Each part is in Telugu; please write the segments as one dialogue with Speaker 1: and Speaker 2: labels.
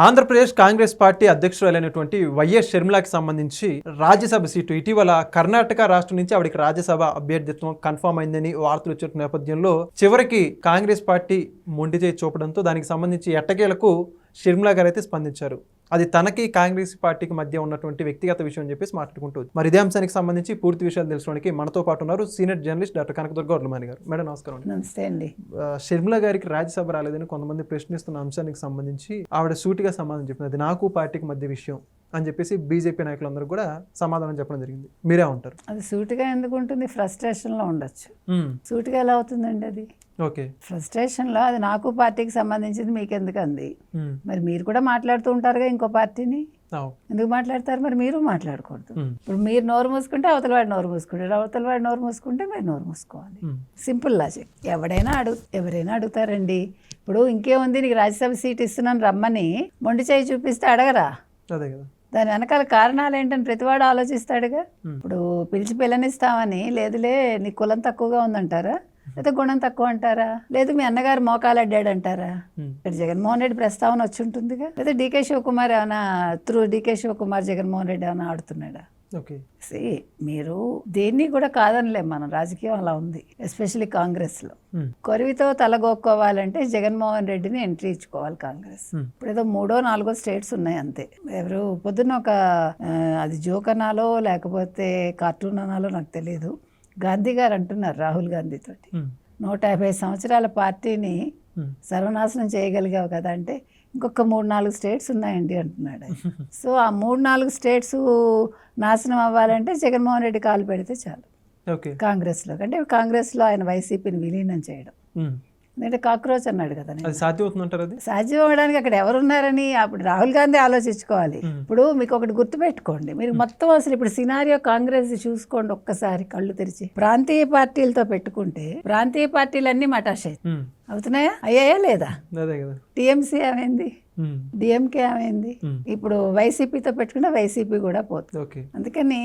Speaker 1: ఆంధ్రప్రదేశ్ కాంగ్రెస్ పార్టీ అధ్యక్షురాలైనటువంటి వైఎస్ షర్మిలాకి సంబంధించి రాజ్యసభ సీటు ఇటీవల కర్ణాటక రాష్ట్రం నుంచి ఆవిడకి రాజ్యసభ అభ్యర్థిత్వం కన్ఫర్మ్ అయిందని వార్తలు వచ్చిన నేపథ్యంలో చివరికి కాంగ్రెస్ పార్టీ మొండి చేయి చూపడంతో దానికి సంబంధించి ఎట్టకేలకు షర్మిలా గారు అయితే స్పందించారు. అది తనకి కాంగ్రెస్ పార్టీకి మధ్య ఉన్నటువంటి వ్యక్తిగత విషయం అని చెప్పేసి మాట్లాడుకుంటుంది. మరి ఇదే అంశానికి సంబంధించి పూర్తి విషయాలు తెలుసుకోవడానికి మనతో పాటు ఉన్నారు సీనియర్ జర్నలిస్ట్ డాక్టర్ కనకదుర్గ వర్లమాని గారు. మేడం నమస్కారం.
Speaker 2: నమస్తే అండి.
Speaker 1: షర్మిలా గారికి రాజ్యసభ రాలేదని కొంతమంది ప్రశ్నిస్తున్న అంశానికి సంబంధించి ఆవిడ సూటిగా సమాధానం చెప్పింది. అది నాకు పార్టీకి మధ్య విషయం అని చెప్పేసి బీజేపీ నాయకులందరూ కూడా సమాధానం చెప్పడం జరిగింది. మీరే ఉంటారు?
Speaker 2: అది సూటిగా ఎందుకు ఉంటుంది? ఫ్రస్ట్రేషన్లో ఉండొచ్చు. సూటిగా ఎలా అవుతుందండి అది?
Speaker 1: ఓకే,
Speaker 2: ఫ్రస్ట్రేషన్లో అది నాకు పార్టీకి సంబంధించింది మీకెందుకు అంది. మరి మీరు కూడా మాట్లాడుతూ ఉంటారుగా ఇంకో పార్టీని, ఎందుకు మాట్లాడతారు? మరి మీరు మాట్లాడకూడదు. ఇప్పుడు మీరు నోరు మూసుకుంటే అవతల వాడు నోరు మూసుకుంటారు, అవతల వాడు నోరు మూసుకుంటే మీరు నోరు మూసుకోవాలి. Simple logic. ఎవరైనా అడుగుతారండి. ఇప్పుడు ఇంకేముంది, నీకు రాజ్యసభ సీట్ ఇస్తున్నాను రమ్మని మొండి చేయి చూపిస్తే అడగరా?
Speaker 1: అదే కదా.
Speaker 2: దాని వెనకాల కారణాలు ఏంటని ప్రతివాడు ఆలోచిస్తాడుగా. ఇప్పుడు పిలిచి పిల్లనిస్తామని లేదులే నీ కులం తక్కువగా ఉందంటారా, లేదా గుణం తక్కువ అంటారా, లేదు మీ అన్నగారు మోకాలు అడ్డాడు అంటారా? ఇక్కడ జగన్మోహన్ రెడ్డి ప్రస్తావన వచ్చి ఉంటుందిగా. లేదా డీకే శివకుమార్ ఏమైనా డీకే శివకుమార్ జగన్మోహన్ రెడ్డి ఏమైనా ఆడుతున్నాడా? మీరు దేన్ని కూడా కాదనిలేం, మనం రాజకీయం అలా ఉంది. ఎస్పెషల్లీ కాంగ్రెస్ లో కొరివితో తలగొక్కోవాలంటే జగన్మోహన్ రెడ్డిని ఎంట్రీ ఇచ్చుకోవాలి కాంగ్రెస్. ఇప్పుడు ఏదో 3, 4 స్టేట్స్ ఉన్నాయి అంతే. ఎవరు పొద్దున్న ఒక అది జోక్ అనాలో లేకపోతే కార్టూన్ అనాలో నాకు తెలియదు, గాంధీ గారు అంటున్నారు రాహుల్ గాంధీ తోటి, 150 సంవత్సరాల పార్టీని సర్వనాశనం చేయగలిగావు కదా అంటే, ఇంకొక 3-4 స్టేట్స్ ఉన్నాయండి అంటున్నాడు. సో ఆ 3-4 స్టేట్స్ నాశనం అవ్వాలంటే జగన్మోహన్ రెడ్డి కాలు పెడితే చాలు కాంగ్రెస్లో. అంటే కాంగ్రెస్లో ఆయన వైసీపీని విలీనం చేయడం. ఎందుకంటే కాక్రోచ్ అన్నాడు కదా, సాధ్యం అవ్వడానికి అక్కడ ఎవరున్నారని అప్పుడు రాహుల్ గాంధీ ఆలోచించుకోవాలి. ఇప్పుడు మీకు ఒకటి గుర్తుపెట్టుకోండి, మీరు మొత్తం అసలు ఇప్పుడు సినారియో కాంగ్రెస్ చూసుకోండి ఒక్కసారి కళ్ళు తెరిచి. ప్రాంతీయ పార్టీలతో పెట్టుకుంటే ప్రాంతీయ పార్టీలన్నీ మటాష్ అవుతున్నాయా? అయ్యాయా లేదా? టీఎంసీ ఏమైంది, డిఎంకే ఏమైంది, ఇప్పుడు వైసీపీతో పెట్టుకుంటే వైసీపీ కూడా పోతుంది. అందుకని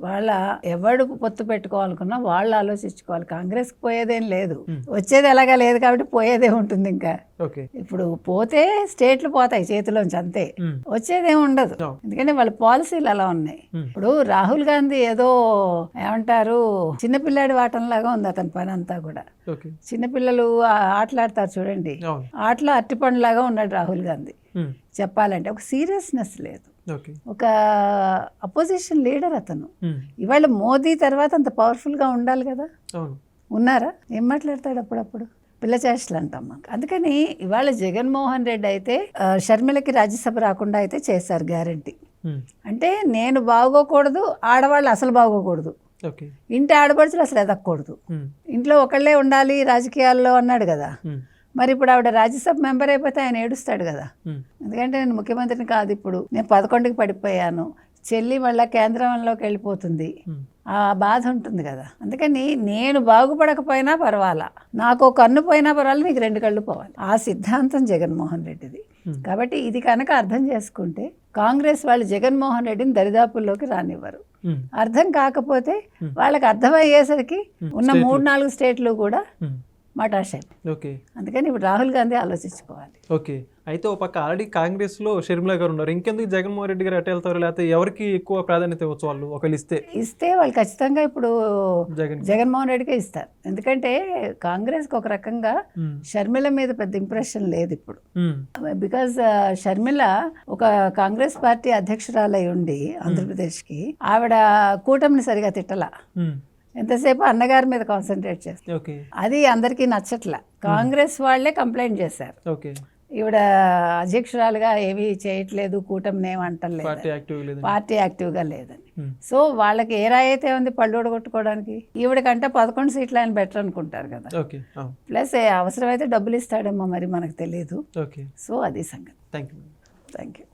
Speaker 2: వాళ్ళ ఎవడు పొత్తు పెట్టుకోవాలనుకున్నా వాళ్ళు ఆలోచించుకోవాలి. కాంగ్రెస్ పోయేదేం లేదు, వచ్చేది ఎలాగా లేదు కాబట్టి పోయేదే ఉంటుంది. ఇంకా ఇప్పుడు పోతే స్టేట్లు పోతాయి చేతిలోంచి అంతే, వచ్చేదేం ఉండదు. ఎందుకంటే వాళ్ళ పాలసీలు అలా ఉన్నాయి. ఇప్పుడు రాహుల్ గాంధీ ఏదో ఏమంటారు చిన్నపిల్లాడి వాటంలాగా ఉంది అతని పని అంతా కూడా. చిన్నపిల్లలు ఆటలాడతారు చూడండి, ఆటలో అట్టిపండులాగా ఉన్నాడు రాహుల్ గాంధీ. చెప్పాలంటే ఒక సీరియస్నెస్ లేదు, ఒక అపోజిషన్ లీడర్ అతను. ఇవాళ మోదీ తర్వాత అంత పవర్ఫుల్ గా ఉండాలి కదా, ఉన్నారా? ఏం మాట్లాడతాడు అప్పుడప్పుడు, పిల్ల చేష్టలు అంటాం మాకు. అందుకని ఇవాళ జగన్మోహన్ రెడ్డి అయితే షర్మిలకి రాజ్యసభ రాకుండా అయితే చేశారు గ్యారంటీ. అంటే నేను బాగోకూడదు, ఆడవాళ్ళు అసలు బాగోకూడదు, ఇంటి ఆడపడుచులు అసలు ఎదగకూడదు, ఇంట్లో ఒకళ్ళే ఉండాలి రాజకీయాల్లో అన్నాడు కదా. మరి ఇప్పుడు ఆవిడ రాజ్యసభ మెంబర్ అయిపోతే ఆయన ఏడుస్తాడు కదా. ఎందుకంటే నేను ముఖ్యమంత్రిని కాదు, ఇప్పుడు నేను 11కి పడిపోయాను, చెల్లి మళ్ళీ కేంద్రంలోకి వెళ్ళిపోతుంది, ఆ బాధ ఉంటుంది కదా. అందుకని నేను బాగుపడకపోయినా పర్వాలా, నాకు ఒక కన్ను పోయినా పర్వాలేదు, నీకు 2 కళ్ళు పోవాలి, ఆ సిద్ధాంతం జగన్మోహన్ రెడ్డిది. కాబట్టి ఇది కనుక అర్థం చేసుకుంటే కాంగ్రెస్ వాళ్ళు జగన్మోహన్ రెడ్డిని దరిదాపుల్లోకి రానివ్వరు. అర్థం కాకపోతే వాళ్ళకి అర్థమయ్యేసరికి ఉన్న 3-4 స్టేట్లు కూడా మటాషాయి. అందుకని ఇప్పుడు రాహుల్ గాంధీ ఆలోచించుకోవాలి.
Speaker 1: ఓకే, అయితే ఒక పక్క ఆల్రెడీ కాంగ్రెస్ లో షర్మిలా గారు ఉన్నారు, ఇంకెందుకు జగన్మోహన్ రెడ్డి గారు అటు వెళ్తారు? లేకపోతే ఎవరికి ఎక్కువ ప్రాధాన్యత ఇవ్వచ్చు? వాళ్ళు ఒకళ్ళు ఇస్తే వాళ్ళు ఖచ్చితంగా ఇప్పుడు జగన్మోహన్ రెడ్డికే ఇస్తారు. ఎందుకంటే కాంగ్రెస్ కి ఒక రకంగా షర్మిల మీద పెద్ద ఇంప్రెషన్ లేదు ఇప్పుడు. బికాజ్ షర్మిల ఒక కాంగ్రెస్ పార్టీ అధ్యక్షురాలై ఉండి ఆంధ్రప్రదేశ్ కి ఆవిడ కూటమిని సరిగా తిట్టలా, ఎంతసేపు అన్నగారి మీద కాన్సన్ట్రేట్ చేస్తారు. అది అందరికీ నచ్చట్లా. కాంగ్రెస్ వాళ్లే కంప్లైంట్ చేశారు, ఈవిడ అధ్యక్షురాలుగా ఏమీ చేయట్లేదు, కూటమిని ఏమంటలేదు, పార్టీ యాక్టివ్గా లేదని. సో వాళ్ళకి ఏ రాయి అయితే ఉంది పళ్ళు కొట్టుకోవడానికి, ఈవిడకంటే 11 సీట్లు ఆయన బెటర్ అనుకుంటారు కదా. ప్లస్ అవసరమైతే డబ్బులు ఇస్తాడేమో, మరి మనకు తెలియదు. సో అది సంగతి. Thank you.